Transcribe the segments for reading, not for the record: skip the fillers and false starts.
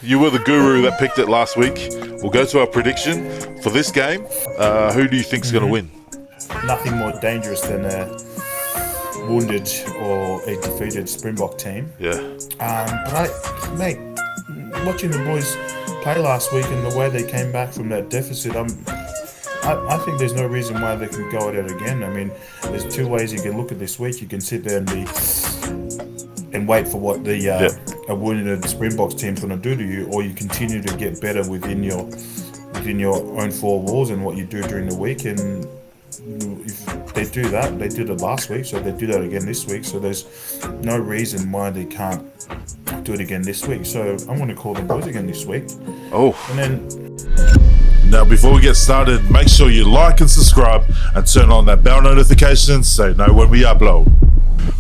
You were the guru that picked it last week. We'll go to our prediction for this game. Who do you think's going to win? Nothing more dangerous than a wounded or a defeated Springbok team. Yeah. Mate, watching the boys play last week and the way they came back from that deficit, I think there's no reason why they can go at it again. I mean, there's two ways you can look at this week. You can sit there and wait for what a wounded Springboks team's going to do to you, or you continue to get better within your own four walls and what you do during the week. And if they do that, they did it last week, so they do that again this week. So there's no reason why they can't do it again this week. So I'm going to call the boys again this week. Oh. And then Now, before we get started, make sure you like and subscribe and turn on that bell notification so you know when we upload.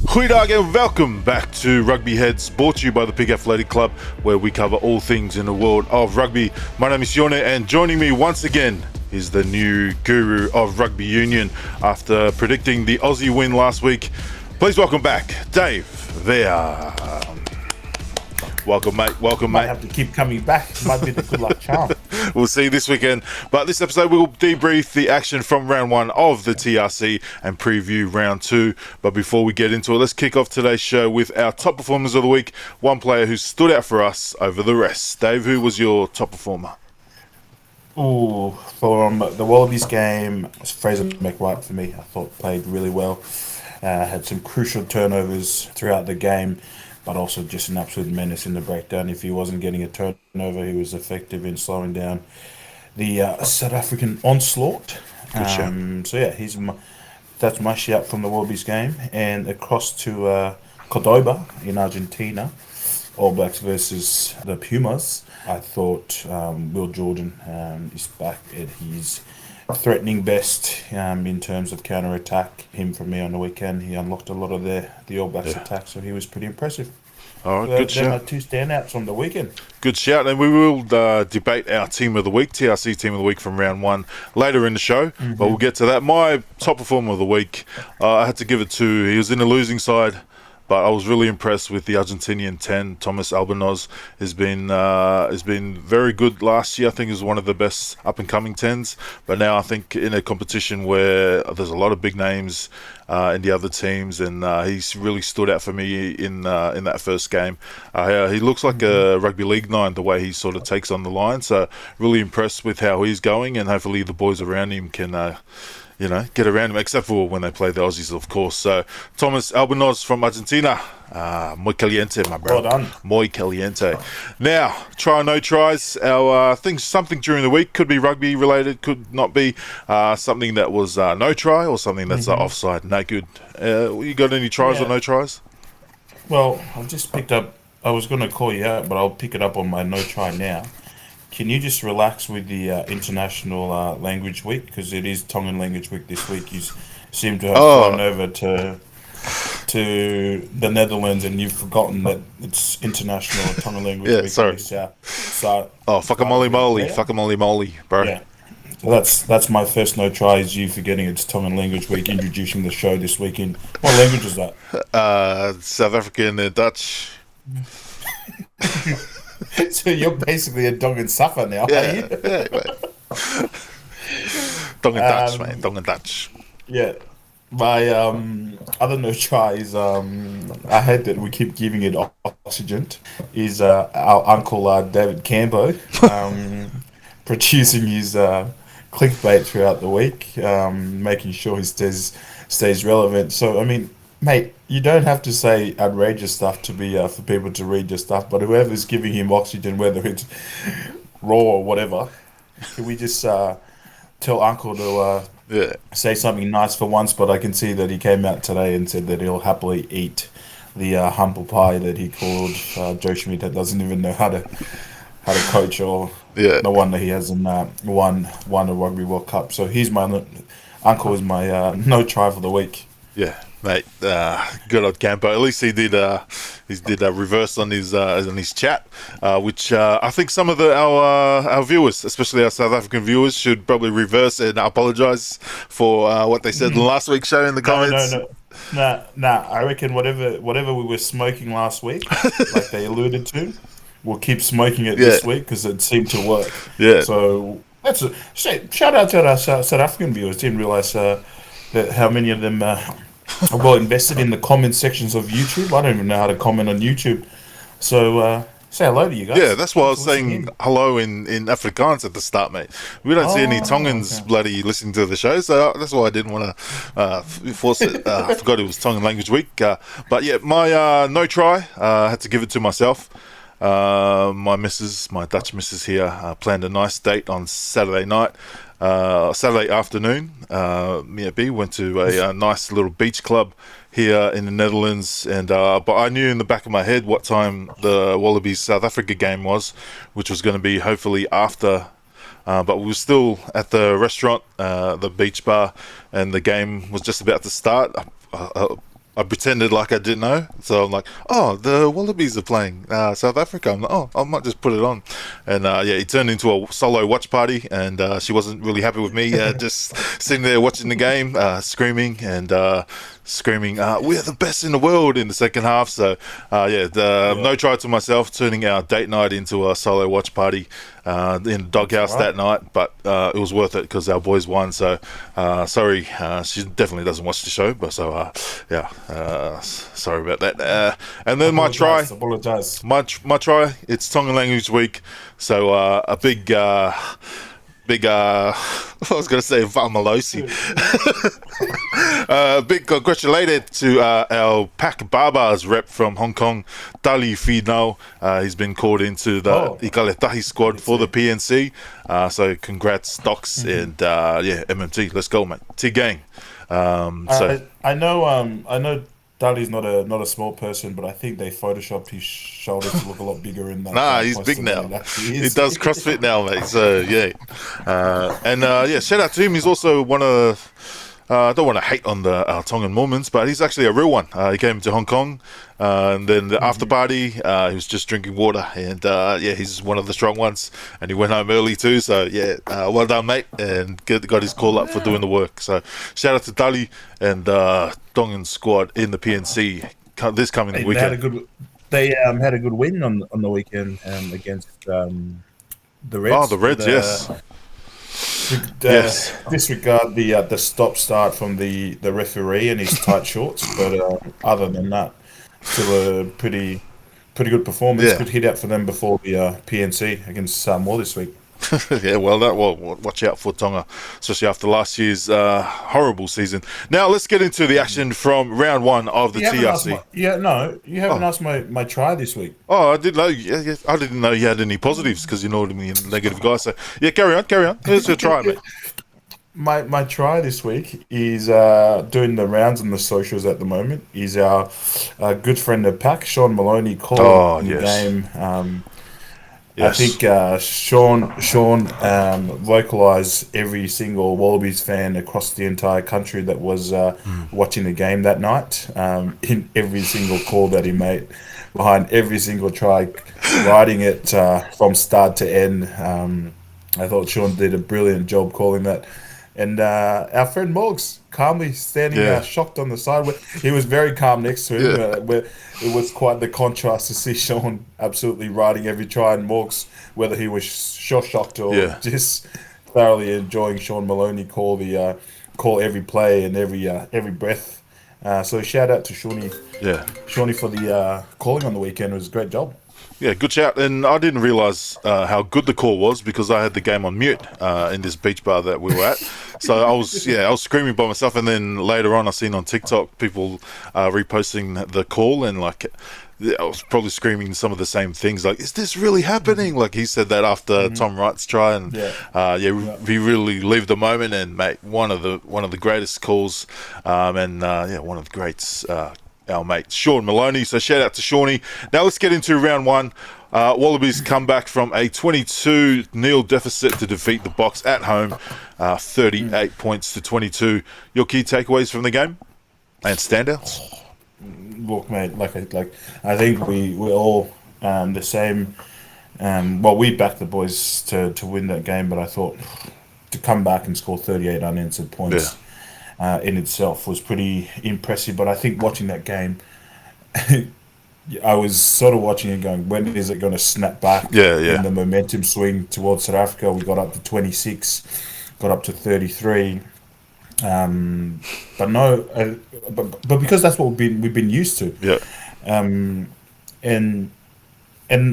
Goeiedag and welcome back to Rugby Heads, brought to you by the Pig Athletic Club, where we cover all things in the world of rugby. My name is Yone, and joining me once again is the new guru of rugby union after predicting the Aussie win last week. Please welcome back Dave there. Welcome, mate. Welcome, might mate. have to keep coming back. Might be the good luck charm. We'll see you this weekend. But this episode, we will debrief the action from round one of the TRC and preview round two. But before we get into it, let's kick off today's show with our top performers of the week. One player who stood out for us over the rest. Dave, who was your top performer? Ooh, from the Wallabies game, Fraser McWhite for me. I thought played really well. Had some crucial turnovers throughout the game, but also just an absolute menace in the breakdown. If he wasn't getting a turnover, he was effective in slowing down the South African onslaught. So yeah, that's my shout from the Wallabies game. And across to Cordoba in Argentina, All Blacks versus the Pumas. I thought Will Jordan is back at his threatening best in terms of counter-attack. Him for me on the weekend, he unlocked a lot of the All Blacks attack, so he was pretty impressive. All right, good shout. They're my two standouts on the weekend. Good shout, and we will debate our team of the week, TRC team of the week from round one later in the show, but we'll get to that. My top performer of the week, I had to give it to, he was in the losing side, but I was really impressed with the Argentinian 10. Thomas Albanoz has been very good last year. I think he was one of the best up-and-coming 10s. But now I think in a competition where there's a lot of big names in the other teams, and he's really stood out for me in that first game. He looks like a Rugby League 9, the way he sort of takes on the line. So really impressed with how he's going, and hopefully the boys around him can get around him, except for when they play the Aussies, of course. So, Thomas Albanoz from Argentina. Muy caliente, my bro. Well done. Muy caliente. Now, try or no tries. Our something during the week. Could be rugby related, could not be. Something that was no try, or something that's offside. No good. You got any tries or no tries? Well, I've just picked up, I was going to call you out, but I'll pick it up on my no try now. Can you just relax with the International Language Week? Because it is Tongan Language Week this week. You seem to have flown over to the Netherlands, and you've forgotten that it's International Tongan Language Week. Sorry. Fuckamoli moly, bro. Yeah. So that's my first no try, is you forgetting it's Tongan Language Week, introducing the show this weekend. What language is that? South African and Dutch. So you're basically a Tongan suffer now, are you? Yeah, mate. Tongan Dutch, mate. Tongan Dutch. Yeah. My other no tries, I hate that we keep giving it oxygen, is our uncle David Cambo producing his clickbait throughout the week, making sure he stays relevant. So, I mean, mate, you don't have to say outrageous stuff to be for people to read your stuff, but whoever's giving him oxygen, whether it's raw or whatever, can we just tell Uncle to say something nice for once? But I can see that he came out today and said that he'll happily eat the humble pie that he called Joe Schmidt, that doesn't even know how to coach, or no wonder he hasn't won a Rugby World Cup. So Uncle is my no try for the week. Yeah, mate. Good old Campo. At least he did reverse on his chat, which I think some of our viewers, especially our South African viewers, should probably reverse and apologise for what they said in last week's show in the comments. Nah. I reckon whatever we were smoking last week, like they alluded to, we'll keep smoking it Yeah. this week because it seemed to work. Yeah. So that's shout out to our South African viewers. Didn't realize that how many of them are well invested in the comment sections of YouTube. I don't even know how to comment on YouTube. So say hello to you guys. Yeah, that's why I was Thanks for listening saying in. hello in Afrikaans at the start, mate. We don't see any Oh, Tongans okay. bloody listening to the show, so that's why I didn't want to force it. I forgot it was Tongan Language Week. But yeah, my no try, I had to give it to myself. My missus, my Dutch missus here, planned a nice date on Saturday night. Saturday afternoon, me and B went to a nice little beach club here in the Netherlands, and but I knew in the back of my head what time the Wallabies South Africa game was, which was going to be hopefully after. But we were still at the restaurant, the beach bar, and the game was just about to start. I pretended like I didn't know, so I'm like, "Oh, the Wallabies are playing South Africa." I'm like, "Oh, I might just put it on," and yeah, it turned into a solo watch party, and she wasn't really happy with me just sitting there watching the game, screaming and screaming, "We're the best in the world" in the second half. So yeah, no try to myself, turning our date night into a solo watch party in the doghouse that night, but it was worth it because our boys won. So sorry, she definitely doesn't watch the show, but so yeah, sorry about that. And then my try, Apologize. my try. It's Tongan Language Week, so a big. I was going to say Vamalosi. Big congratulated to our Pac Barbars rep from Hong Kong, Dali Finau. He's been called into the Ikaletahi squad for the PNC. So congrats, Docs, and yeah, MMT. Let's go, mate. T-gang. So I know Dali's not a small person, but I think they photoshopped his shoulders to look a lot bigger in that. nah, he's big now. He does CrossFit now, mate. So yeah, and yeah, shout out to him. He's also one of. I don't want to hate on the Tongan Mormons, but he's actually a real one. He came to Hong Kong, and then the after party, he was just drinking water, and yeah, he's one of the strong ones, and he went home early too. So yeah, well done, mate, and got his call up for doing the work. So shout out to Dali and Tongan squad in the PNC this coming weekend. They had a good win on the weekend against the Reds. Oh, the Reds, yes. Yes. Disregard the stop start from the referee and his tight shorts, but other than that, still a pretty good performance. Yeah. Good hit out for them before the PNC against Samoa this week. Yeah, well, watch out for Tonga, especially after last year's horrible season. Now, let's get into the action from round one of the TRC. You haven't asked my try this week. Oh, I didn't know. Yeah, I didn't know you had any positives because you're not a negative guy. So, yeah, carry on. Here's your try, mate. My try this week is doing the rounds on the socials at the moment. Is our good friend of Pac, Sean Maloney, calling the game. Yes. I think Sean vocalised every single Wallabies fan across the entire country that was watching the game that night in every single call that he made, behind every single try, riding it from start to end. I thought Sean did a brilliant job calling that. And our friend Morgs calmly standing shocked on the side. He was very calm next to him. Where it was quite the contrast to see Sean absolutely riding every try, and Morgs, whether he was shocked or just thoroughly enjoying Sean Maloney call every play and every breath. So shout out to Shawnee. Yeah, Shawnee for the calling on the weekend. It was a great job. Yeah, good shout. And I didn't realise how good the call was because I had the game on mute in this beach bar that we were at. So I was screaming by myself. And then later on, I seen on TikTok people reposting the call, and like I was probably screaming some of the same things. Like, is this really happening? Like he said that after Tom Wright's try, and he really lived the moment. And mate, one of the greatest calls, and one of the greats. Our mate Sean Maloney. So shout out to Shawnee. Now let's get into round one. Wallabies come back from a 22-0 deficit to defeat the Boks at home, 38 points to 22. Your key takeaways from the game and standouts? Look, mate, I think we're all the same. Well, we backed the boys to win that game, but I thought to come back and score 38 unanswered points. Yeah. In itself was pretty impressive, but I think watching that game, I was sort of watching it going, when is it going to snap back Yeah, in yeah, the momentum swing towards South Africa? We got up to 26, got up to 33. Um, but no, but because that's what we've been used to. yeah, Um, and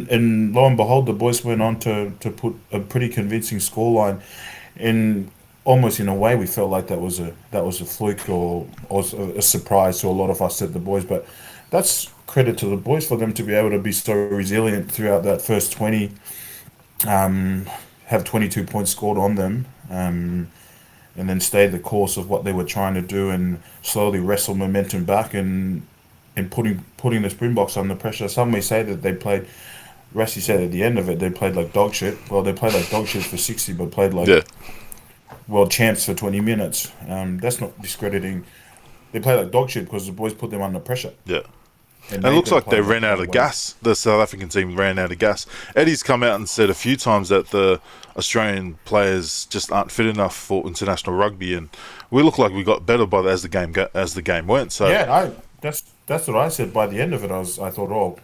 and lo and behold, the boys went on to put a pretty convincing scoreline. In almost in a way, we felt like that was a fluke or a surprise to a lot of us at the boys. But that's credit to the boys for them to be able to be so resilient throughout that first 20, um, have 22 points scored on them, and then stay the course of what they were trying to do and slowly wrestle momentum back and putting the Springboks under pressure. Some may say that they played. Rassi said at the end of it they played like dog shit. Well, they played like dog shit for 60, but played like yeah, world champs for 20 minutes. That's not discrediting. They play like dog shit because the boys put them under pressure yeah. and And it made looks them like they play ran out that of way. gas. The South African team ran out of gas. Eddie's come out and said a few times that the Australian players just aren't fit enough for international rugby, and we look like we got better by as the game went. So Yeah, that's what I said. By the end of it, I thought, oh,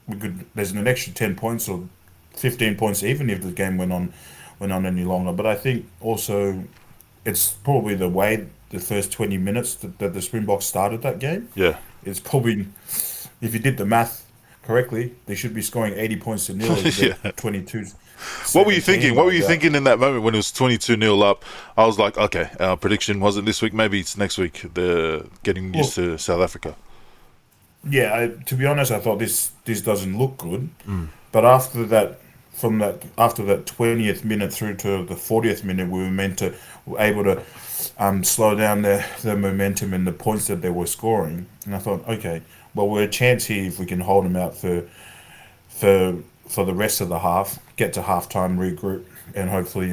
we could. There's an extra 10 points or 15 points, even if the game went on any longer. But I think also it's probably the way the first 20 minutes that the Springboks started that game. yeah, It's probably, if you did the math correctly, they should be scoring 80 points to nil as they're yeah. 22 What were you 17 thinking? What were like you that. thinking in that moment when it was 22-0 up? I was like, okay, our prediction wasn't this week. Maybe it's next week. They're getting used Well, to South Africa. yeah, to be honest, I thought this doesn't look good. Mm. But after that 20th minute through to the 40th minute, we were able to slow down the momentum and the points that they were scoring. And I thought, okay, well, we're a chance here if we can hold them out for for the rest of the half, get to halftime, regroup, and hopefully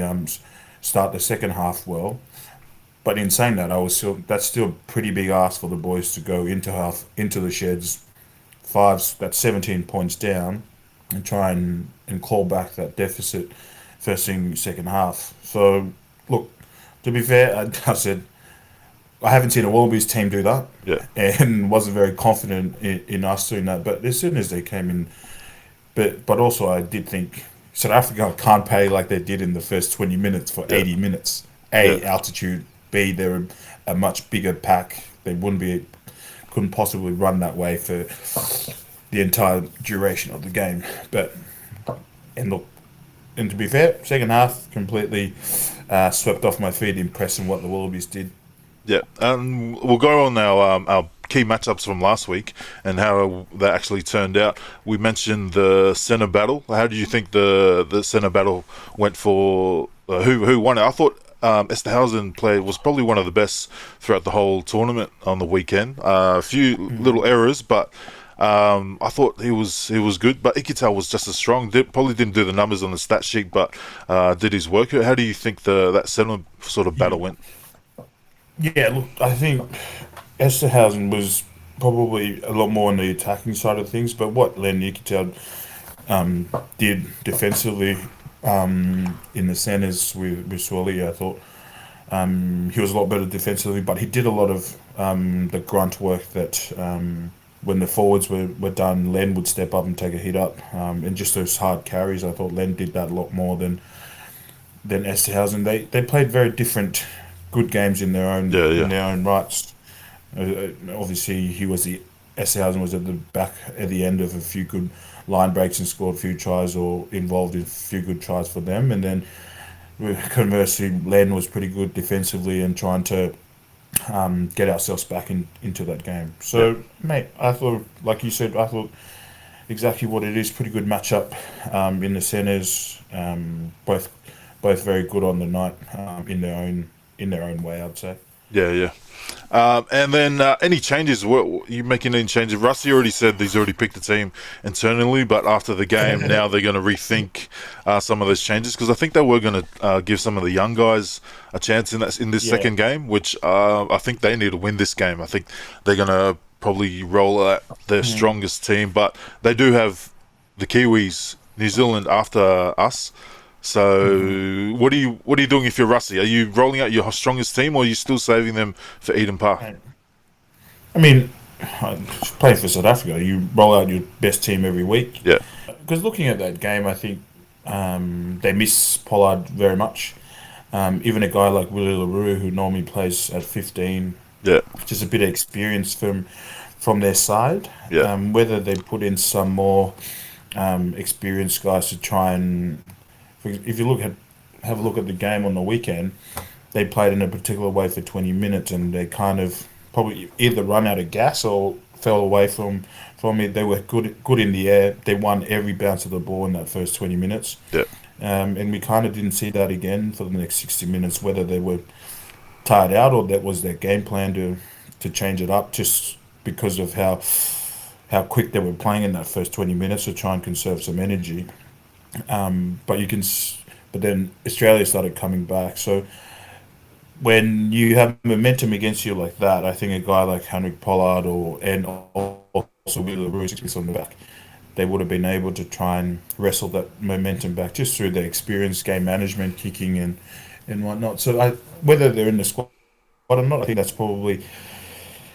start the second half well. But in saying that, that's still pretty big ask for the boys to go into the sheds that's 17 points down and try and claw back that deficit first thing second half. So look, to be fair, I said I haven't seen a Wallabies team do that, Yeah, and wasn't very confident in us doing that. But as soon as they came in, but also I did think South Africa can't play like they did in the first 20 minutes for yeah, 80 minutes. yeah, A, altitude. B, they're a much bigger pack. They couldn't possibly run that way for the entire duration of the game. But and look, and to be fair, second half completely swept off my feet, impressed in what the Wallabies did. yeah. We'll go on our key matchups from last week and how they actually turned out. We mentioned the centre battle. How did you think the centre battle went for who won it? I thought Esterhausen was probably one of the best throughout the whole tournament on the weekend. A few little errors, but I thought he was good. But Ikitel was just as strong. Probably didn't do the numbers on the stat sheet, but did his work. How do you think that centre sort of battle went? Yeah, look, I think Esterhausen was probably a lot more on the attacking side of things, but what Len Nikita did defensively in the centres with Swirly, I thought he was a lot better defensively, but he did a lot of the grunt work that when the forwards were done, Len would step up and take a hit up, and just those hard carries. I thought Len did that a lot more than Esterhausen. They played very different good games in their own Yeah, in yeah, their own rights. Obviously, Esterhausen was at the back at the end of a few good line breaks and scored a few tries or involved in a few good tries for them, and then conversely, Len was pretty good defensively and trying to get ourselves back into that game. yeah. So, mate, I thought, like you said, I thought exactly what it is. Pretty good matchup in the centres. Both very good on the night in their own way, I'd say. Yeah, yeah. And then any changes? What you making any changes? Rusty already said he's already picked the team internally, but after the game, now they're going to rethink some of those changes because I think they were going to give some of the young guys a chance in this Yeah. second game, which I think they need to win this game. I think they're going to probably roll out their Mm. strongest team, but they do have the Kiwis, New Zealand after us. Hmm. So, what are you doing if you're Rusty? Are you rolling out your strongest team, or are you still saving them for Eden Park? I mean, playing for South Africa, you roll out your best team every week. Yeah, Because looking at that game, I think they miss Pollard very much. Even a guy like Willie LaRue, who normally plays at 15, yeah, just a bit of experience from their side. yeah, Whether they put in some more experienced guys to try and, if you have a look at the game on the weekend, they played in a particular way for 20 minutes, and they kind of probably either run out of gas or fell away from it. They were good in the air. They won every bounce of the ball in that first 20 minutes. yeah, And we kind of didn't see that again for the next 60 minutes, whether they were tired out or that was their game plan to change it up just because of how quick they were playing in that first 20 minutes to try and conserve some energy. But but then Australia started coming back. So when you have momentum against you like that, I think a guy like Henrik Pollard and also Wheeler Roos on the back, they would have been able to try and wrestle that momentum back just through their experience, game management, kicking, and whatnot. So whether they're in the squad or not, I think that's probably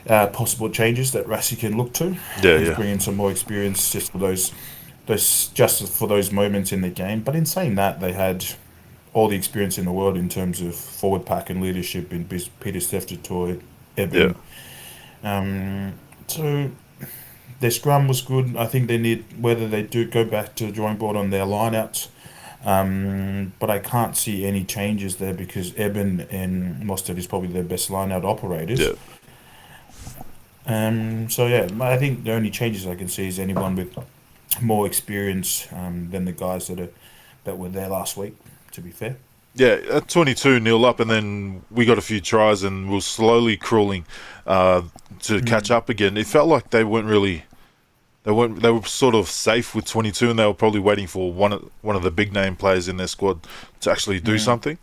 possible changes that Rassi can look to. yeah, Is yeah, bringing some more experience just for those moments in the game. But in saying that, they had all the experience in the world in terms of forward pack and leadership in Peter Steph, yeah, Eben. So their scrum was good. I think they need, whether they do go back to the drawing board on their lineouts, but I can't see any changes there because Eben and Mostert is probably their best lineout operators. yeah. So yeah, I think the only changes I can see is anyone with more experience than the guys that were there last week. To be fair. Yeah, at 22-0 up, and then we got a few tries, and we were slowly crawling to catch up again. It felt like they weren't really, they weren't, they were sort of safe with 22, and they were probably waiting for one of the big name players in their squad to actually do something,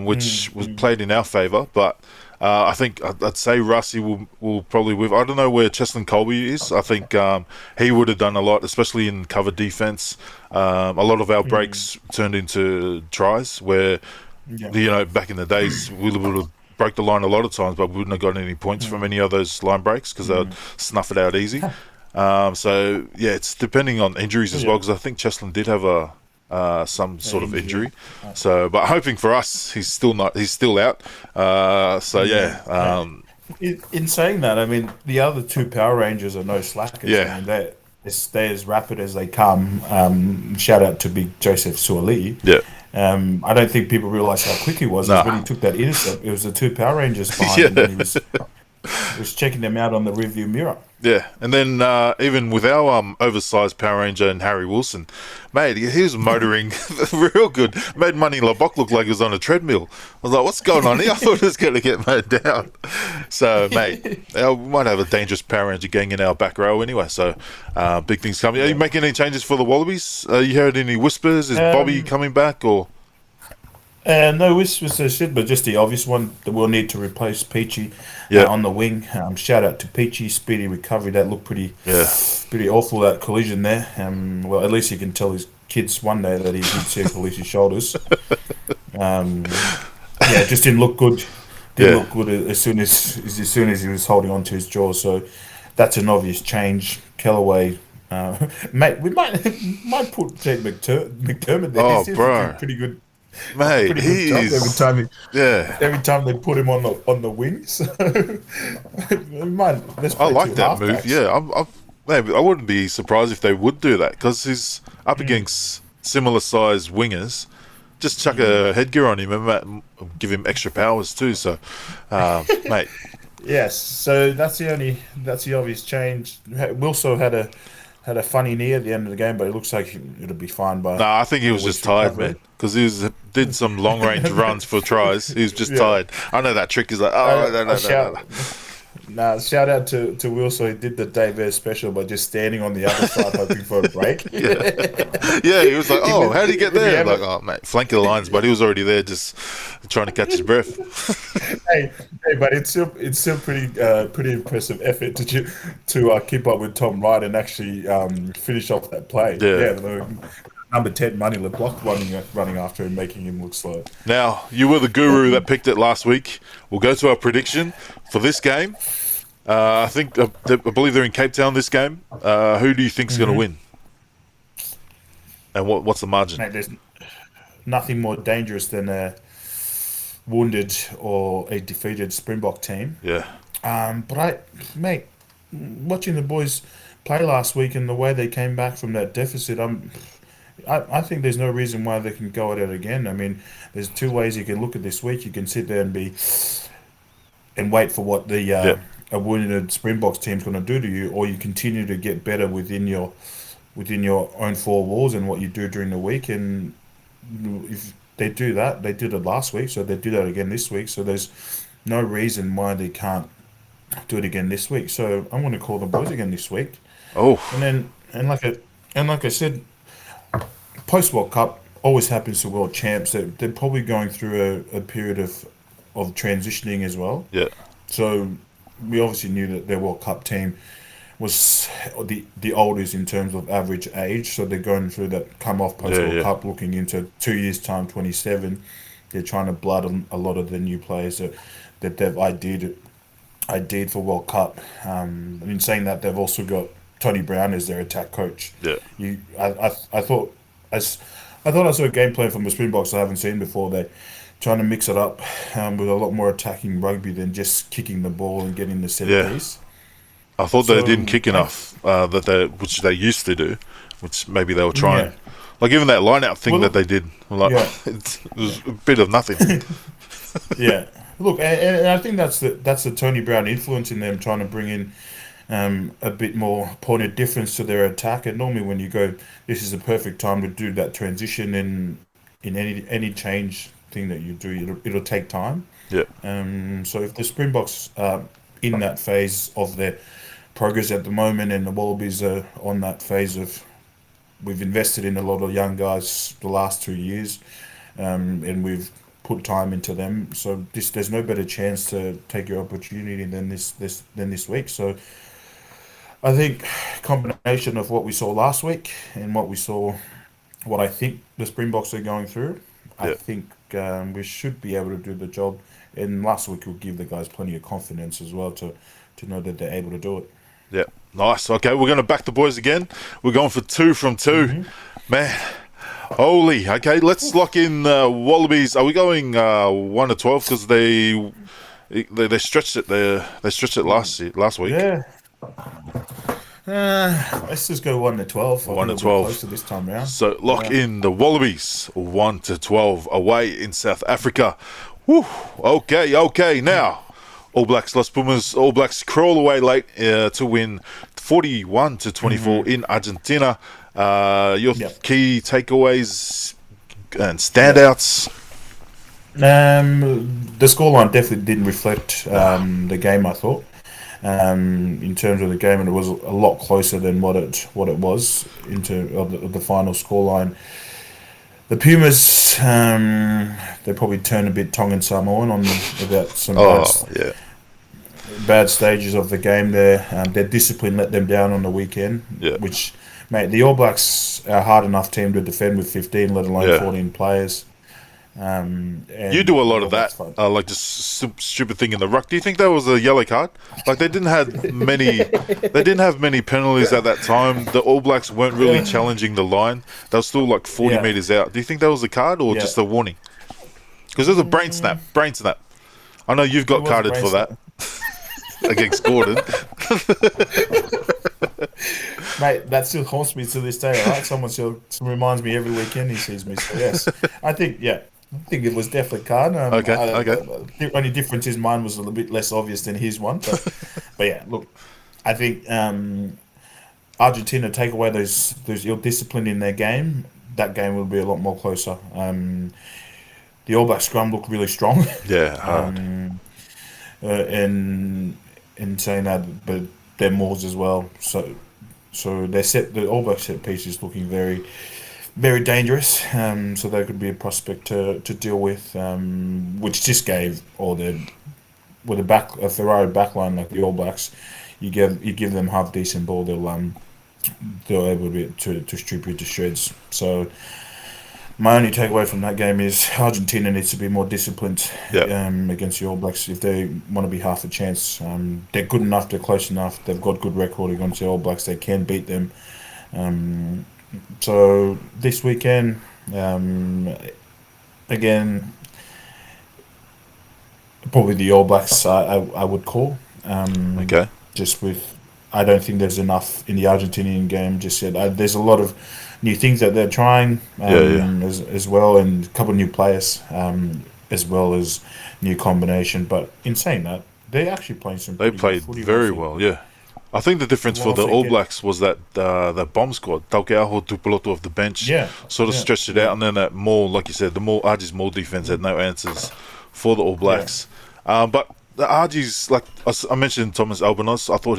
which was played in our favour. But I think I'd say Rassi will probably with. I don't know where Cheslin Colby is. I think he would have done a lot, especially in cover defence. A lot of our breaks turned into tries where, back in the days, we would have broke the line a lot of times, but we wouldn't have gotten any points from any of those line breaks because they would snuff it out easy. So, yeah, it's depending on injuries as well, because I think Cheslin did have some sort of injury. So, but hoping for us, he's still out. In saying that, I mean, the other two Power Rangers are no slackers. Yeah. I mean, they're as rapid as they come. Shout out to Big Joseph Suoli. Yeah. I don't think people realise how quick he was. Nah. When he took that intercept, it was the two Power Rangers behind him, and he was checking them out on the rearview mirror. Yeah, and then even with our oversized Power Ranger and Harry Wilson, mate, he was motoring real good. Made Money Labok look like he was on a treadmill. I was like, what's going on here? I thought it was going to get mowed down. So, mate, we might have a dangerous Power Ranger gang in our back row anyway. So, big things coming. Are you making any changes for the Wallabies? You heard any whispers? Is Bobby coming back or? No whispers as shit, but just the obvious one that we'll need to replace Peachy on the wing. Shout out to Peachy, speedy recovery. That looked pretty awful, that collision there. Well, at least he can tell his kids one day that he did see a police's shoulders. It just didn't look good. Look good as soon as he was holding on to his jaw. So that's an obvious change. Kellaway. Mate, we might put Jake McDermott there. Oh, He's bro. Pretty good. Mate, Every time they put him on the wing, so I like that move. Yeah, I wouldn't be surprised if they would do that because he's up against similar sized wingers. Just chuck a headgear on him and give him extra powers too. So, mate. Yes, so that's the obvious change. Wilson had a funny knee at the end of the game, but it looks like it'll be fine by. No, I think he was just tired, man, because he did some long range runs for tries. He was just tired. I know that trick is like, no. Shout out to Wilson. He did the Dave Ayres special by just standing on the other side hoping for a break. Yeah, he was like, oh, how did he get there? Like, oh, mate, flank of the lines, but he was already there just trying to catch his breath. hey, but it's still pretty impressive effort to keep up with Tom Wright and actually finish off that play. Yeah. Number 10 Money LeBlanc running after him, making him look slow. Now, you were the guru that picked it last week. We'll go to our prediction for this game. I believe they're in Cape Town this game. Who do you think's going to win? And what's the margin? Mate, there's nothing more dangerous than a wounded or a defeated Springbok team. Yeah, Mate, watching the boys play last week and the way they came back from that deficit, I think there's no reason why they can go at it again. I mean, there's two ways you can look at this week. You can sit there and wait for what the yeah, a wounded Springboks team's going to do to you, or you continue to get better within your own four walls and what you do during the week. And if they do that, they did it last week, so they do that again this week. So there's no reason why they can't do it again this week. So I'm going to call the boys again this week. Oh, And like I said, post World Cup always happens to world champs. They're probably going through a period of transitioning as well. yeah, So we obviously knew that their World Cup team was the oldest in terms of average age. So they're going through that come off post World yeah. Cup, looking into 2 years time, 27. They're trying to blood a lot of the new players that they've ID'd for World Cup. In saying that, they've also got Tony Brown as their attack coach. Yeah. I thought I saw a game plan from the Springboks I haven't seen before. They trying to mix it up with a lot more attacking rugby than just kicking the ball and getting the set Yeah. piece. I thought they So didn't kick enough, which they used to do, which maybe they were trying. yeah, Like even that line-out thing well, that they did, like yeah, it was a bit of nothing. yeah. Look, and I think that's the Tony Brown influence in them trying to bring in a bit more point of difference to their attack. And normally, when you go, this is the perfect time to do that transition in any change thing that you do. It'll take time. Yeah, So if the Springboks are in that phase of their progress at the moment, and the Wallabies are on that phase of we've invested in a lot of young guys the last 2 years, and we've put time into them. So there's no better chance to take your opportunity than this week. So I think combination of what we saw last week and what I think the Springboks are going through, I yeah, think we should be able to do the job. And last week will give the guys plenty of confidence as well to know that they're able to do it. yeah. Nice. Okay, we're going to back the boys again. We're going for 2 from 2. Man, holy. Okay, let's lock in Wallabies. Are we going 1 to 12 because they stretched it? They stretched it last week. Yeah. Let's just go 1 to 12. 1 to Bit 12. closer this time round. So lock in the Wallabies 1 to 12 away in South Africa. Whew. Okay. Now, All Blacks Los Pumas. All Blacks crawl away late to win 41 to 24 in Argentina. Your Yep. key takeaways and standouts. The scoreline definitely didn't reflect the game, I thought. In terms of the game, and it was a lot closer than what it was of the final scoreline. The Pumas, they probably turned a bit Tongan Samoan on about some Yeah, bad stages of the game there. Their discipline let them down on the weekend, yeah, which, mate, the All Blacks are a hard enough team to defend with 15, let alone yeah. 14 players. And You do a lot the of All Blacks that, fight. like just stupid thing in the ruck. Do you think that was a yellow card? Like they didn't have many penalties at that time. The All Blacks weren't really challenging the line. They were still like 40 Yeah. meters out. Do you think that was a card or Yeah. just a warning? Because it was a brain snap. Brain snap. I know you've It got was a carded brain for snap. that against Gordon. Mate, that still haunts me to this day, all right? Someone still reminds me every weekend he sees me. So, yes, I think it was definitely card. Okay. The only difference is mine was a little bit less obvious than his one. But yeah, look, I think Argentina take away those ill discipline in their game, that game will be a lot more closer. The All Black scrum looked really strong. Yeah, hard. And in saying that, but their mauls as well. So the All Black set piece is looking very, very dangerous. So that could be a prospect to deal with, which just gave with a Ferrari backline like the All Blacks, you give them half decent ball, they're able to strip you to shreds. So My only takeaway from that game is Argentina needs to be more disciplined Yeah, against the All Blacks if they want to be half a chance. They're good enough, they're close enough, they've got good record against the All Blacks, they can beat them. Um, so this weekend, um, again, probably the All Blacks I would call. okay. Just with, I don't think there's enough in the Argentinian game just yet. There's a lot of new things that they're trying Yeah, yeah. as well, and a couple of new players as well as new combination. But in saying that, they're actually playing some They pretty good played footy very well, yeah. I think the difference for the whilst they All get. Blacks was that the bomb squad, Taukeaho Tupulotu off the bench, Yeah, sort of yeah, stretched it yeah, out, and then that more, like you said, the more Argie's more defense had no answers for the All yeah. Blacks. But the Argie's, like I mentioned, Thomas Albanos, I thought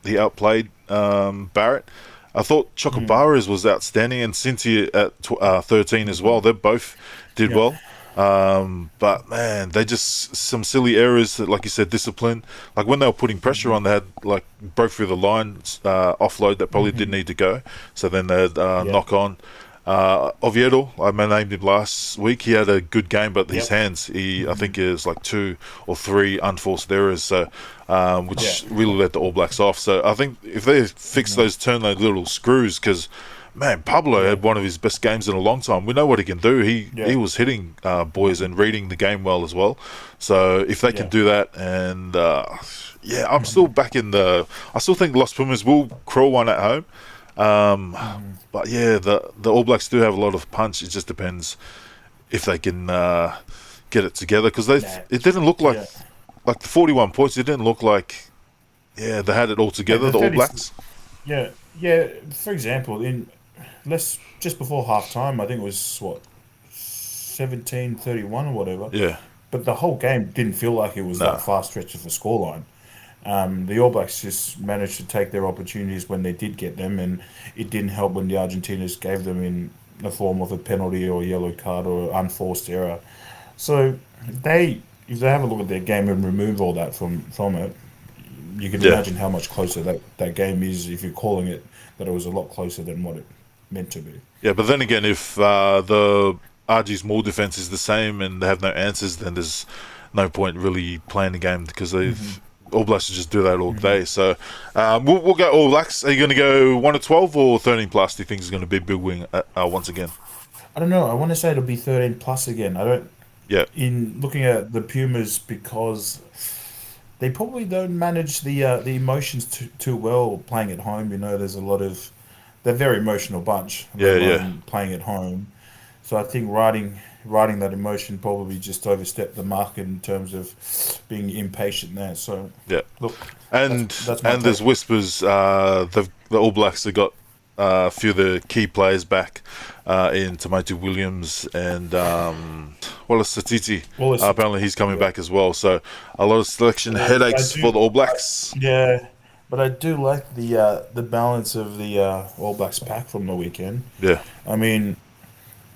he outplayed Barrett. I thought Chocobaras was outstanding, and Cynthia at 13 as well. They both did Yeah. well. But man, they just some silly errors that, like you said, discipline. Like when they were putting pressure on, they had like broke through the line, offload that probably didn't need to go. So then they'd Yeah. knock on. Oviedo, I named him last week. He had a good game, but his Yep. hands, I think, is like 2 or 3 unforced errors, so Yeah. which really let the All Blacks off. So I think if they fix those, turn those little screws, because man, Pablo had one of his best games in a long time. We know what he can do. Yeah. He was hitting boys and reading the game well as well. So if they can Yeah. do that, and yeah, I'm still back in the. I still think Los Pumas will crawl one at home. But yeah, the All Blacks do have a lot of punch. It just depends if they can get it together, because Nah. it didn't look Yeah. like the 41 points. It didn't look like they had it all together. The The All 30. Blacks. Yeah. Yeah. For example, in let's just before half time, I think it was what 17-31 or whatever. Yeah. But the whole game didn't feel like it was No. that far stretch of a scoreline. The All Blacks just managed to take their opportunities when they did get them, and it didn't help when the Argentinas gave them in the form of a penalty or a yellow card or unforced error. So if they have a look at their game and remove all that from it, you can Yeah. imagine how much closer that game is if you're calling it that it was a lot closer than what it meant to be. Yeah, but then again, if the RG's more defense is the same and they have no answers, then there's no point really playing the game, because they've All Blacks will just do that all day. So we'll go All Blacks. Are you going to go 1-12 or 13 plus? Do you think is going to be big wing once again? I don't know. I want to say it'll be 13 plus again. I don't. Yeah, In looking at the Pumas, because they probably don't manage the emotions too well playing at home. You know, there's a lot of they're a very emotional bunch. yeah, Let yeah, alone playing at home. So I think riding that emotion probably just overstepped the mark in terms of being impatient there. So yeah. look, And that's my there's take. whispers the All Blacks have got a few of the key players back in Tamati Williams and Wallace Satiti. Well, it's, Apparently he's coming back as well. So a lot of selection I headaches for do, the All Blacks. yeah, but I do like the balance of the All Blacks pack from the weekend. Yeah, I mean,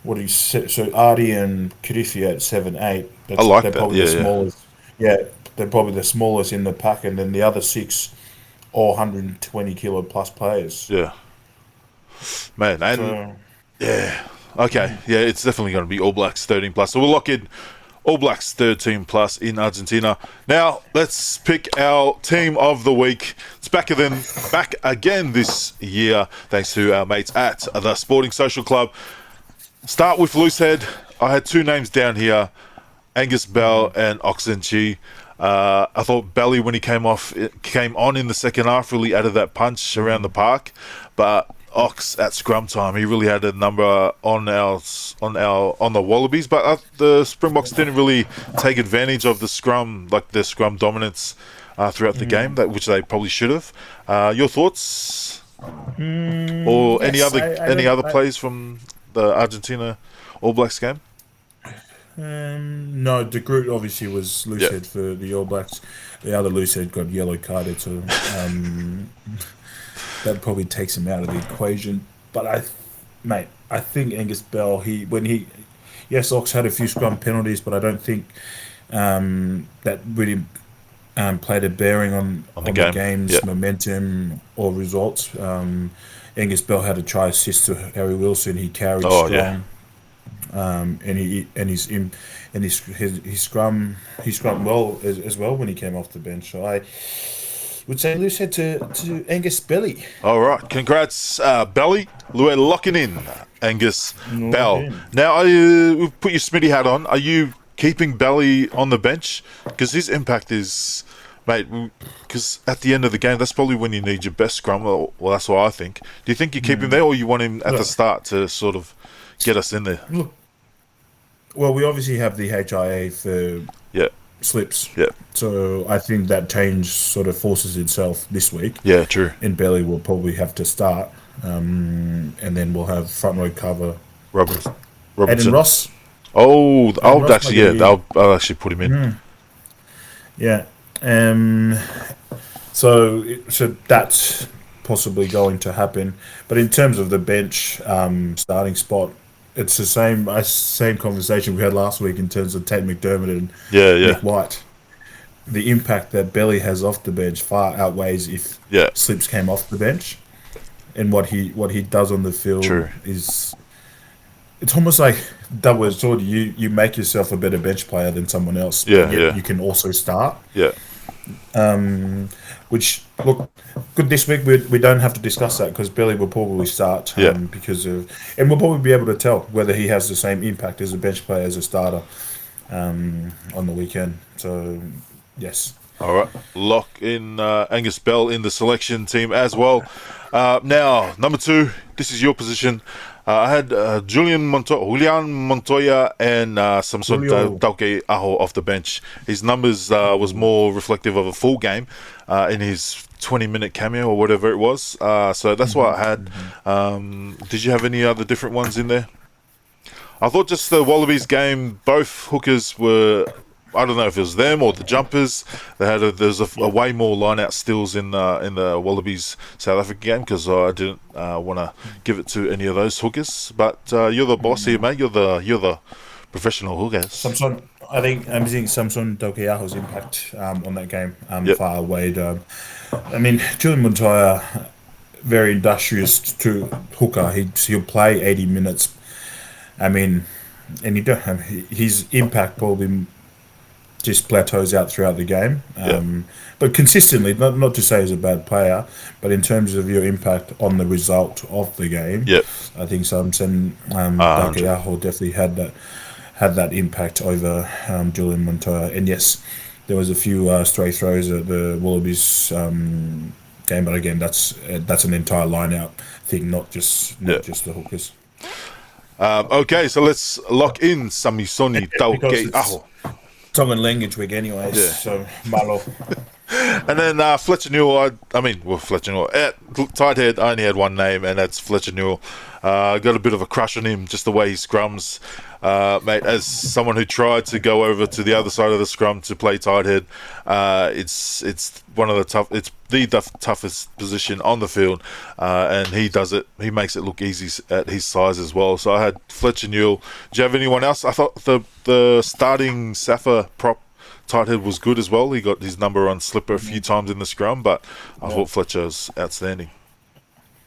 what do you say? So Artie and Kirifi at 7'8". I like They're that. probably Yeah, the yeah, smallest. Yeah, they're probably the smallest in the pack, and then the other six, all 120 kilo plus players. yeah. Man, and So yeah, okay, yeah, it's definitely going to be All Blacks 13 plus. So we'll lock in All Blacks 13 plus in Argentina. Now let's pick our team of the week. It's back again this year, thanks to our mates at the Sporting Social Club. Start with Loosehead. I had 2 names down here, Angus Bell and Oxenchi. I thought Belly, when he came on in the second half, really added that punch around the park. But Ox at scrum time, he really had a number on the Wallabies. But the Springboks didn't really take advantage of the scrum, like the scrum dominance throughout the game, which they probably should have. Your thoughts, or yes, any other plays from the Argentina All Blacks game? no, De Groot obviously was Yeah, loosehead for the All Blacks. The other loosehead got yellow carded, so that probably takes him out of the equation. But I think Angus Bell, yes, Ox had a few scrum penalties, but I don't think that really played a bearing on the on the game. Yeah, game's momentum or results. Angus Bell had a try assist to Harry Wilson. He carried oh yeah, strong. he scrummed well as well when he came off the bench. So I would say loose head to Angus Belly. All right, congrats, Belly. We're locking in Angus Lock Bell. in. Now, we've put your Smitty hat on. Are you keeping Belly on the bench? Because his impact is, mate. Because at the end of the game, that's probably when you need your best scrum. Well, that's what I think. Do you think you keep him there, or you want him at the start to sort of get us in there? Look, well, we obviously have the HIA for Yeah, slips. yeah, So I think that change sort of forces itself this week. yeah. True. And Belly will probably have to start. And then we'll have front row cover. Robertson. Aiden Ross. Oh, I'll Ross actually, might be- I'll actually put him in. Yeah. So that's possibly going to happen. But in terms of the bench starting spot, it's the same conversation we had last week in terms of Tate McDermott and Yeah, yeah, Nick White. The impact that Belly has off the bench far outweighs if yeah. Slips came off the bench, and what he does on the field True. is it's almost like double-edged sword. You make yourself a better bench player than someone else. Yeah, but yet yeah. You can also start. Yeah, Which look good this week. We don't have to discuss that because Billy will probably start Yeah. because of, and we'll probably be able to tell whether he has the same impact as a bench player as a starter on the weekend. So yes, all right. Lock in Angus Bell in the selection team as well. Now, number 2, this is your position. I had Julian Montoya and Samson Julio. Tauke Aho off the bench. His numbers was more reflective of a full game in his 20-minute cameo or whatever it was. So that's what I had. Did you have any other different ones in there? I thought just the Wallabies game, both hookers were, I don't know if it was them or the jumpers. There's a way more line-out stills in the Wallabies South Africa game because I didn't want to give it to any of those hookers. But you're the boss here, mate. You're the professional hookers. Samson. I think Samson Dokeaho's impact on that game Yep. far outweighed. I mean, Julian Montoya, very industrious to hooker. He'll play 80 minutes. I mean, and his impact probably just plateaus out throughout the game. But consistently, not to say he's a bad player, but in terms of your impact on the result of the game, Yep. I think Samson 100. Dokeaho definitely had that impact over Julian Montoya. And yes, there was a few stray throws at the Wallabies game, but again, that's an entire line-out thing, not just the hookers. Okay, so let's lock in Samisoni Because Tauke it's Aho. Tongan language week anyways, Yeah. so malo. And then Fletcher Newell, Fletcher Newell. Tighthead, I only had one name, and that's Fletcher Newell. Got a bit of a crush on him, just the way he scrums. Mate, as someone who tried to go over to the other side of the scrum to play tighthead, it's one of the toughest position on the field, and he does it. He makes it look easy at his size as well. So I had Fletcher Newell. Do you have anyone else? I thought the starting Safa prop tighthead was good as well. He got his number on slipper a few times in the scrum, but I thought Fletcher's outstanding.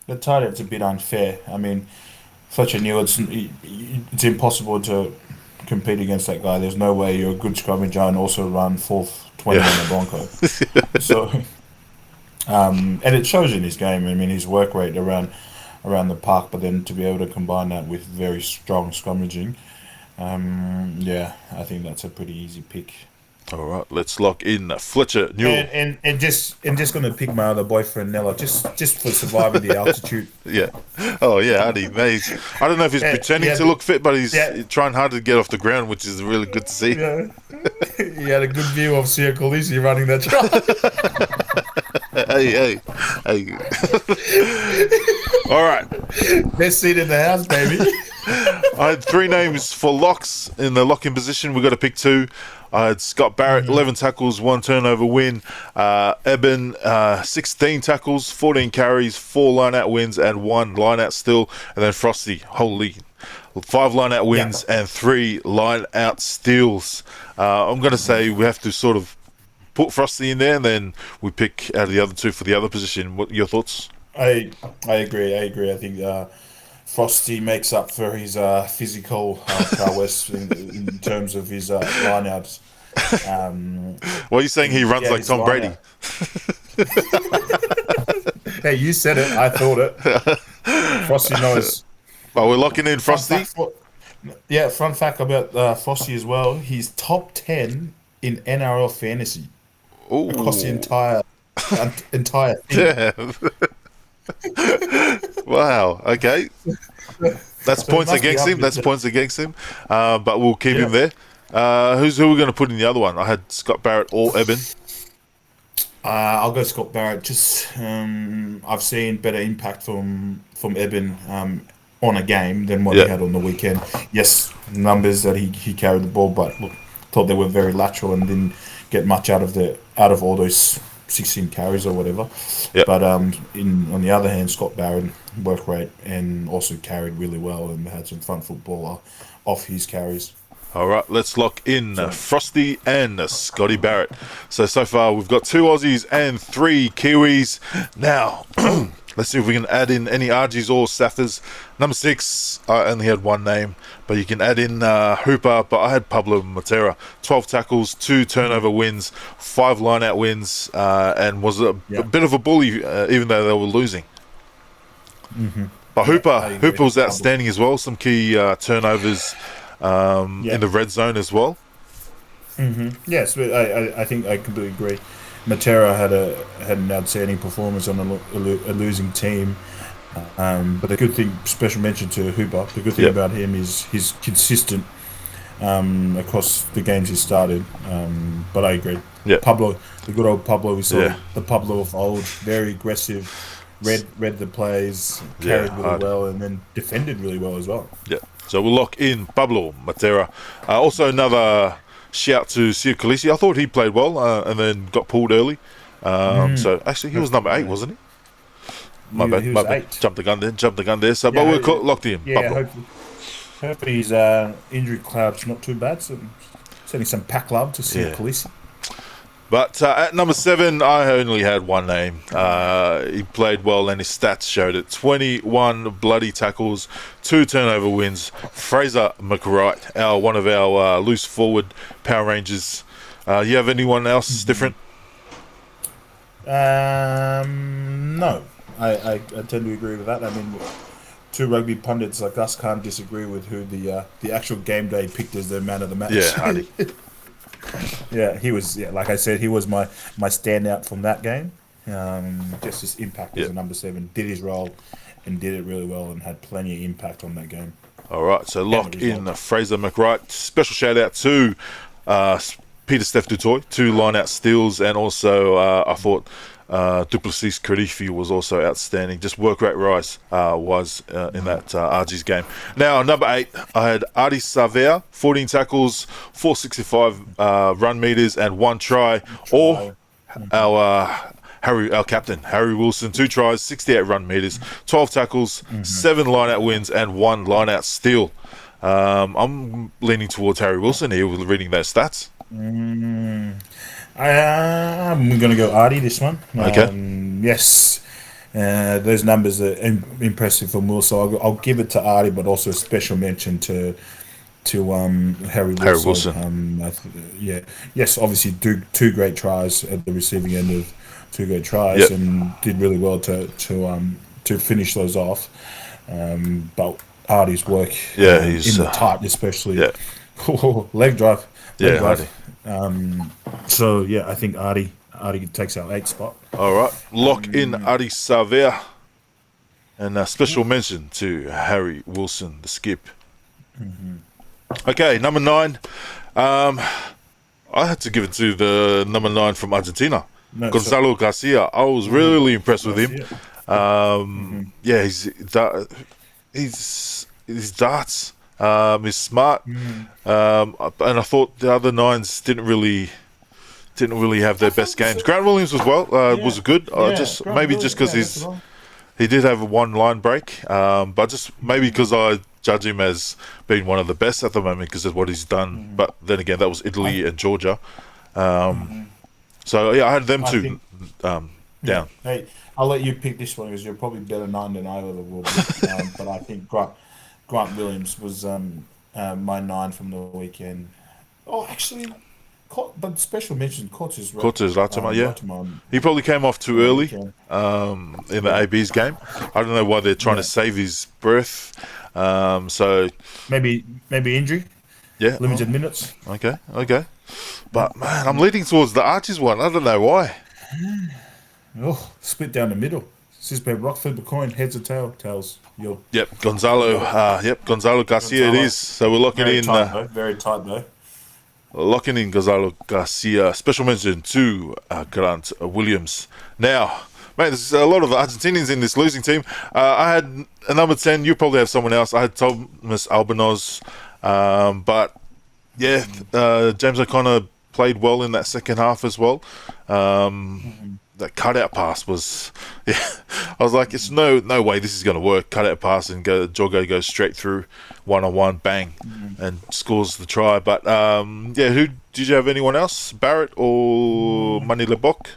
The tight end's a bit unfair. I mean, Fletcher Newell, it's impossible to compete against that guy. There's no way you're a good scrummager and also run 4th 20 on the Bronco. So, and it shows in his game. I mean, his work rate around the park, but then to be able to combine that with very strong scrummaging, I think that's a pretty easy pick. All right, let's lock in Fletcher Newell. And just going to pick my other boyfriend Nella just for surviving the altitude. Yeah. Oh, yeah, Adi, mate. I don't know if he's pretending to look fit, but he's trying hard to get off the ground, which is really good to see. Yeah. He had a good view of Sia Khaleesi running that truck. Hey. All right. Best seat in the house, baby. I had 3 names for locks in the lock-in position. We've got to pick 2. I had Scott Barrett, 11 tackles, 1 turnover win. Eben, 16 tackles, 14 carries, 4 line-out wins, and 1 line-out still. And then Frosty, 5 line-out wins and 3 line-out steals. I'm going to say we have to sort of put Frosty in there, and then we pick out of the other 2 for the other position. What are your thoughts? I agree. I think Frosty makes up for his physical prowess in terms of his lineouts. What are you saying? He runs Yeah, like his Tom Brady. lineout. Hey, you said it. I thought it. Frosty knows. But we're locking in Fun Frosty. fact, yeah, fun fact about Frosty as well. He's top 10 in NRL fantasy across the Ooh. entire thing. Yeah. Wow. Okay. That's So it points must be against up him. That's there. points against him. But we'll keep Yeah. him there. Who are we going to put in the other one? I had Scott Barrett or Eben. I'll go Scott Barrett. Just I've seen better impact from Eben on a game than what he Yeah. had on the weekend. Yes, numbers that he carried the ball, but look, thought they were very lateral and didn't get much out of all those 16 carries or whatever. Yep. But on the other hand, Scott Barrett work rate and also carried really well and had some fun football off his carries. All right, let's lock in So Frosty and Scotty Barrett. So far we've got 2 Aussies and 3 Kiwis. Now, let's see if we can add in any RGs or Saffers. Number 6, I only had one name, but you can add in Hooper, but I had Pablo Matera. 12 tackles, 2 turnover wins, 5 line-out wins, and was a bit of a bully, even though they were losing. But Hooper was outstanding as well. Some key turnovers in the red zone as well. Yes, but I think I completely agree. Matera had an outstanding performance on a losing team. But the good thing, special mention to Hooper, the good thing about him is he's consistent across the games he started. But I agree. Yeah. Pablo, the good old Pablo, we saw Yeah. the Pablo of old, very aggressive, read the plays, carried really hard. well, and then defended really well as well. Yeah. So we'll lock in Pablo Matera. Also, another shout to Sia Khaleesi. I thought he played well and then got pulled early. So actually, he was number 8, wasn't he? My bad. He was My bad. 8. Jumped the gun there. So, but we're locked in. Yeah, Pablo. hopefully his injury cloud's not too bad. So sending some pack love to see Khaleesi. But at number 7, I only had one name. He played well and his stats showed it. 21 bloody tackles, 2 turnover wins. Fraser McWright, one of our loose forward Power Rangers. You have anyone else different? No, I tend to agree with that. I mean, 2 rugby pundits like us can't disagree with who the actual game day picked as the man of the match. Yeah, Hardy. Yeah, he was. Yeah, like I said, he was my standout from that game. Just his impact as a number 7, did his role and did it really well, and had plenty of impact on that game. All right, so lock in Fraser McWright. Special shout out to Peter Steph Dutoy, 2 line-out steals, and also I thought Duplessis Karifi was also outstanding. Just work rate rise was in that RG's game. Now, number 8, I had Adi Savea, 14 tackles, 465 run meters, and 1 try. Or our captain, Harry Wilson, 2 tries, 68 run meters, 12 tackles, 7 line-out wins, and 1 line-out steal. I'm leaning towards Harry Wilson here with reading those stats. I'm going to go Artie this one. Okay. Yes, those numbers are impressive from Will, so I'll give it to Artie, but also a special mention to Harry Wilson. Harry Wilson. Yes, obviously 2 great tries at the receiving end of 2 great tries, and did really well to finish those off. But Artie's work, he's in the tight, especially, leg drive. Artie. So yeah, I think Artie takes our 8th spot. All right, lock in Adi Savea, and a special mention to Harry Wilson, the skip. Okay, number 9. I had to give it to the number 9 from Argentina, Gonzalo Garcia. I was really impressed with him. Yeah, his darts. He's smart, and I thought the other 9s didn't really have their best games. Grant Williams was was good. Just because he did have a 1 line break, but just maybe because I judge him as being one of the best at the moment because of what he's done. But then again, that was Italy and Georgia. So yeah, I had them down. Hey, I'll let you pick this one because you're probably better nine than I ever will be. But I think Grant Williams was my nine from the weekend. Oh, actually, but special mention Cots is Cortez Latama, yeah. right to my He probably came off too on the early weekend. in the AB's game. I don't know why they're trying to Yeah, save his breath. So, maybe injury, yeah. limited minutes. Okay. But, man, I'm leading towards the Archies one. I don't know why. Oh, split down the middle. Sisbeth Rock, flip a coin, heads or tails. Yo, Yep, Gonzalo. Gonzalo Garcia it Gonzalo. is. So we're looking Very in. tight though. Very tight though. Locking in Gonzalo Garcia. Special mention to Grant Williams. Now, mate, there's a lot of Argentinians in this losing team. I had a number 10. You probably have someone else. I had Thomas Albanos. But, yeah, James O'Connor played well in that second half as well. That cutout pass was, yeah, I was like, it's no way this is going to work. Cutout pass and Jorgo goes straight through 1-on-1, bang, and scores the try. But yeah, who did you have? Anyone else? Barrett or Money Lebok?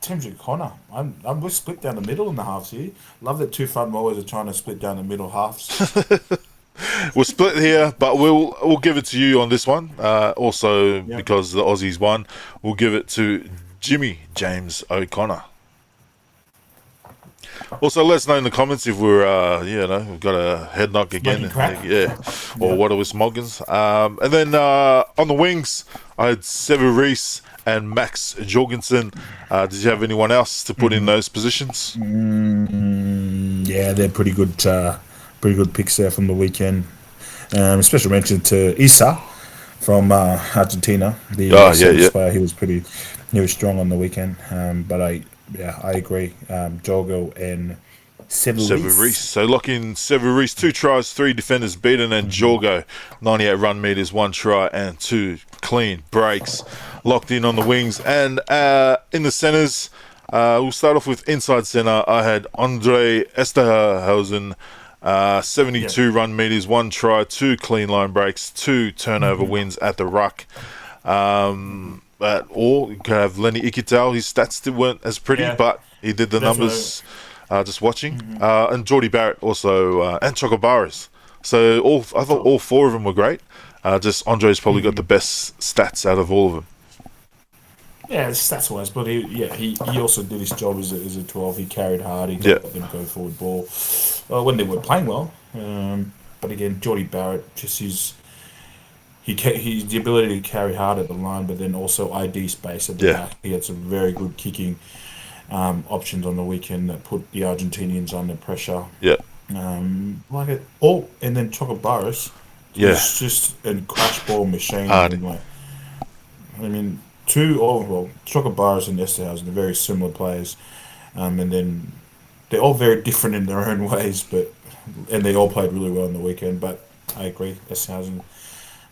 James O'Connor. We're split down the middle in the halves here. Love that two front mowers are trying to split down the middle halves. We're split here, but we'll give it to you on this one. Also, Yeah. because the Aussies won, we'll give it to Jimmy James O'Connor. Also, let us know in the comments if we've got a head knock again. Smoking crack. Yeah. Or what are we smoggins? And then on the wings, I had Sever Reese and Max Jorgensen. Did you have anyone else to put in those positions? Yeah, they're pretty good picks there from the weekend. Special mention to Issa from Argentina, the Sevens player. He was strong on the weekend. But I agree. Jogo and Severis. So lock in Severis, 2 tries, 3 defenders beaten, and Jorgo, 98 run meters, 1 try and 2 clean breaks. Locked in on the wings. And in the centers, we'll start off with inside center. I had Andre Esterhausen, 72 run meters, 1 try, 2 clean line breaks, 2 turnover wins at the ruck. Or you could have Lenny Iquital. His stats still weren't as pretty, but he did the numbers just watching. And Geordie Barrett also, and Chocobaras. So I thought all 4 of them were great. Just Andre's probably got the best stats out of all of them. Yeah, stats wise, but he also did his job as a 12. He carried hard. He got them go forward ball when they were playing well. But again, Geordie Barrett, just his the ability to carry hard at the line, but then also ID space at the back. He had some very good kicking options on the weekend that put the Argentinians under pressure. Yeah. And then Chocobaras. It's just a crash ball machine. Chocobaras and Esterhausen are very similar players, and then they're all very different in their own ways. And they all played really well on the weekend. But I agree, Esterhausen,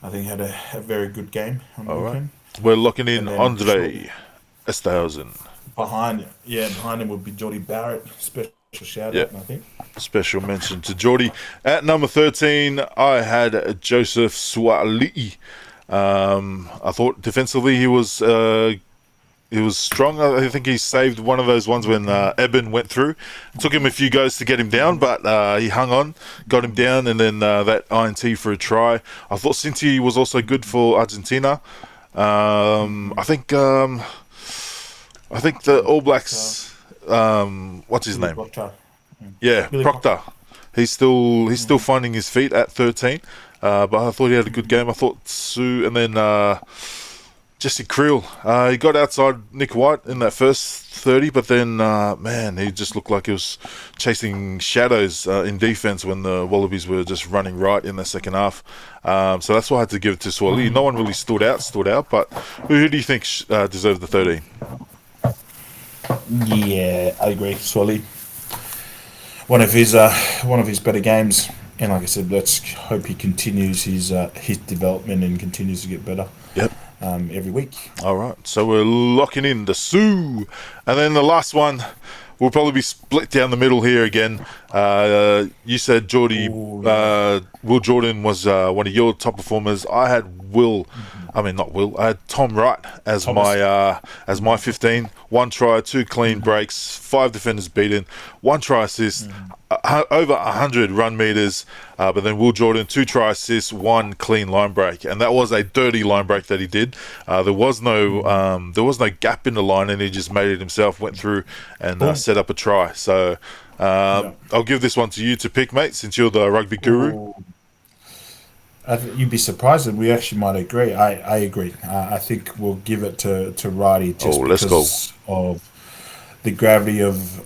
I think, had a very good game on the weekend. Right. We're locking in Andre Esterhausen. Behind him would be Geordie Barrett. Special shout out, I think. Special mention to Geordie. At number 13, I had Joseph Suali'i. I thought defensively he was strong. I think he saved one of those ones when Eben went through. It took him a few goes to get him down, but he hung on, got him down, and then that INT for a try. I thought Cinti was also good for Argentina. I think the All Blacks. What's his name? Proctor. Yeah, Proctor. He's still finding his feet at 13. But I thought he had a good game. I thought Sue and then Jesse Creel. He got outside Nick White in that first 30, but then, he just looked like he was chasing shadows in defence when the Wallabies were just running right in the second half. So that's why I had to give it to Swali. No one really stood out, but who do you think deserved the 13? Yeah, I agree. Swali. One of his better games. And like I said, let's hope he continues his development and continues to get better. Yep. Every week. All right. So we're locking in the Sioux. And then the last one, we'll probably be split down the middle here again. You said Will Jordan was one of your top performers. I had Will I mean, not Will. I had Tom Wright as Thomas. my 15. 1 try, 2 clean breaks, 5 defenders beaten, 1 try assist, over 100 run meters. But then Will Jordan, 2 try assists, 1 clean line break, and that was a dirty line break that he did. There was no gap in the line, and he just made it himself. Went through and set up a try. So I'll give this one to you to pick, mate, since you're the rugby guru. Ooh. You'd be surprised that we actually might agree. I agree. I think we'll give it to Righty just because of the gravity of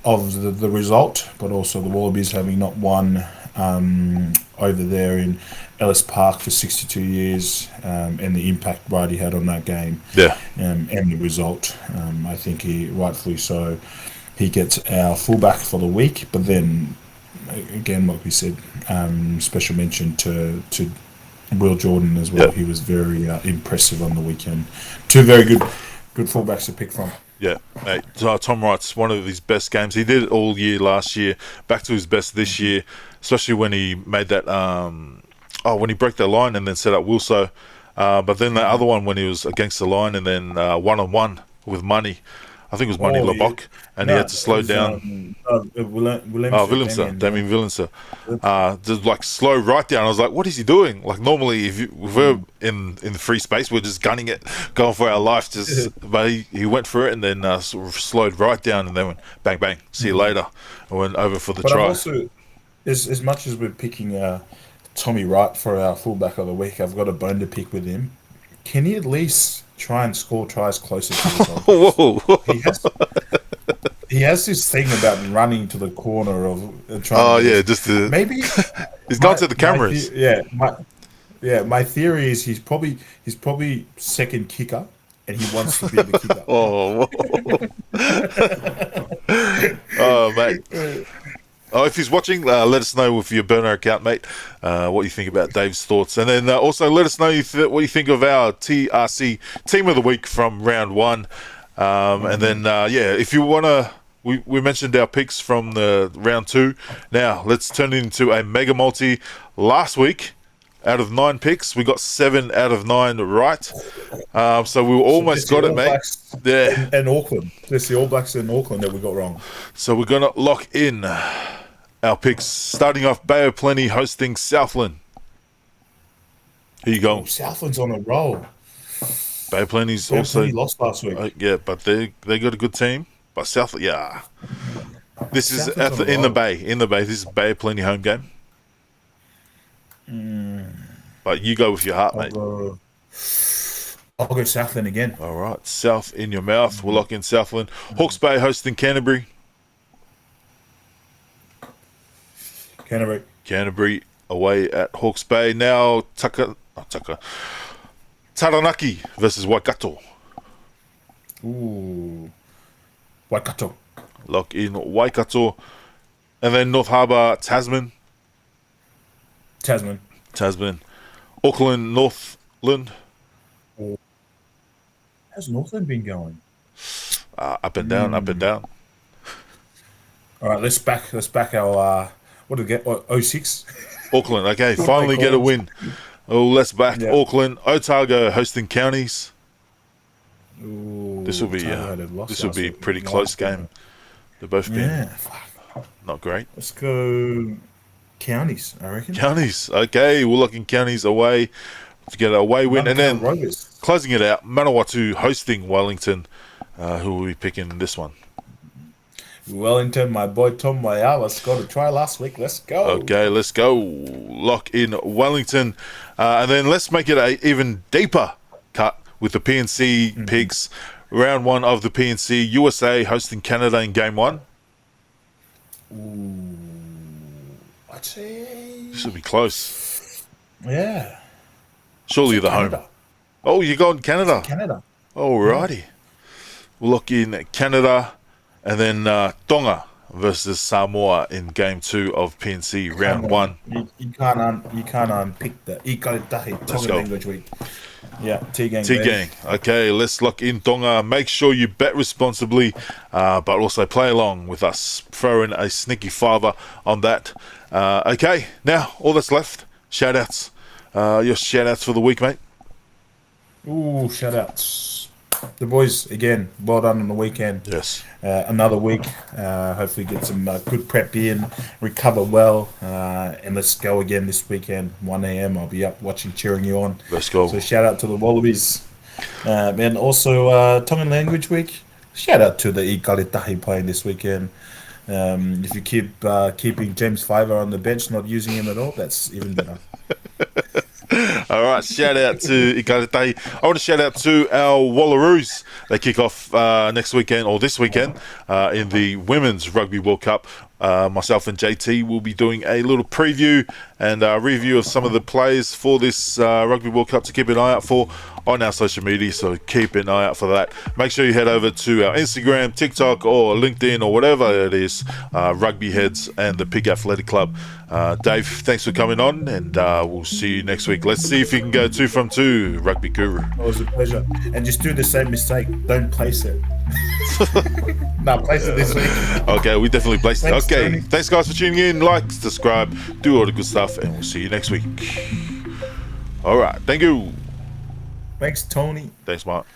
the result, but also the Wallabies having not won over there in Ellis Park for 62 years, and the impact Righty had on that game. Yeah. And the result. I think he rightfully so. He gets our fullback for the week, but then again, like we said, special mention to Will Jordan as well. Yep. He was very impressive on the weekend. 2 very good fullbacks to pick from. Yeah, mate. Tom Wright's one of his best games. He did it all year last year, back to his best this year, especially when he made that when he broke that line and then set up Wilso. But then the other one when he was against the line and then one-on-one with Money. I think it was Money Labok, and he had to slow down. Willemse, Damien Willemse. Just like slow right down. I was like, what is he doing? Like normally, if we're in the free space, we're just gunning it, going for our life. But he went for it and then sort of slowed right down and then went bang bang. See you later. And went over for the try. I'm also, as much as we're picking Tommy Wright for our fullback of the week, I've got a bone to pick with him. Can he at least try and score tries closer to his Whoa. He has this thing about running to the corner of trying. Maybe he's gone to the cameras. My theory is he's probably second kicker, and he wants to be the kicker. Oh, mate. Oh, if he's watching, let us know with your burner account, mate, what you think about Dave's thoughts. And then also let us know what you think of our TRC Team of the Week from round 1. And then, if you want to, we mentioned our picks from the round 2. Now, let's turn it into a mega multi. Last week, out of 9 picks, we got 7 out of 9 right. So we almost got it, mate. Yeah. And Auckland. It's the All Blacks in Auckland that we got wrong. So we're going to lock in our picks, starting off Bay of Plenty hosting Southland. Here you go. Southland's on a roll. Bay of Plenty's also lost last week. But they got a good team. But Southland, this is in the Bay. This is Bay of Plenty home game. But you go with your heart, mate. I'll go Southland again. All right, South in your mouth. We'll lock in Southland. Hawke's Bay hosting Canterbury. Canterbury away at Hawke's Bay. Now Taranaki versus Waikato. Ooh, Waikato. Lock in Waikato. And then North Harbour, Tasman. Auckland, Northland. How's Northland been going? Up and down. All right, let's back our what did we get? 06? Auckland, okay, finally get a win. Oh, let's back Auckland. Otago hosting Counties. Ooh, this will be a pretty close game. They've both been not great. Let's go Counties, I reckon. Counties, okay, we're looking Counties away to get an away win. And then closing it out, Manawatu hosting Wellington. Who will we picking in this one? Wellington, my boy Tom Mayala scored a try last week. Let's go. Okay, let's go. Lock in Wellington. And then let's make it an even deeper cut with the PNC picks. Round 1 of the PNC, USA hosting Canada in game 1. Ooh, I'd say this will be close. Yeah. Surely the home. Oh, you're going Canada. Canada. Alrighty. Yeah. We'll lock in Canada. And then Tonga versus Samoa in game 2 of PNC round 1. You can't unpick that. Tonga language week. Yeah, T-gang. Okay, let's lock in Tonga. Make sure you bet responsibly, but also play along with us. Throw in a sneaky $5 on that. Okay, now all that's left, shout-outs. Your shout-outs for the week, mate. Ooh, shout outs. The boys, again, well done on the weekend. Yes. Another week. Hopefully, get some good prep in, recover well, and let's go again this weekend. 1 a.m. I'll be up watching, cheering you on. Let's go. So, shout out to the Wallabies. And also, Tongan Language Week. Shout out to the Ikalitahi playing this weekend. If you keep keeping James Fiver on the bench, not using him at all, that's even better. All right, shout out to Ikaretai. I want to shout out to our Wallaroos. They kick off next weekend or this weekend in the Women's Rugby World Cup. Myself and JT will be doing a little preview and review of some of the players for this Rugby World Cup to keep an eye out for on our social media, so keep an eye out for that. Make sure you head over to our Instagram, TikTok, or LinkedIn, or whatever it is, Rugby Heads and the Pig Athletic Club. Dave, thanks for coming on, and we'll see you next week. Let's see if you can go 2 from 2, Rugby Guru. It was a pleasure. And just do the same mistake. Don't place it. No, place it this week. Okay, we definitely placed it. Thanks, Okay, Tony. thanks guys for tuning in. Like, subscribe, do all the good stuff, and we'll see you next week. All right, thank you. Thanks, Tony. Thanks, Mark.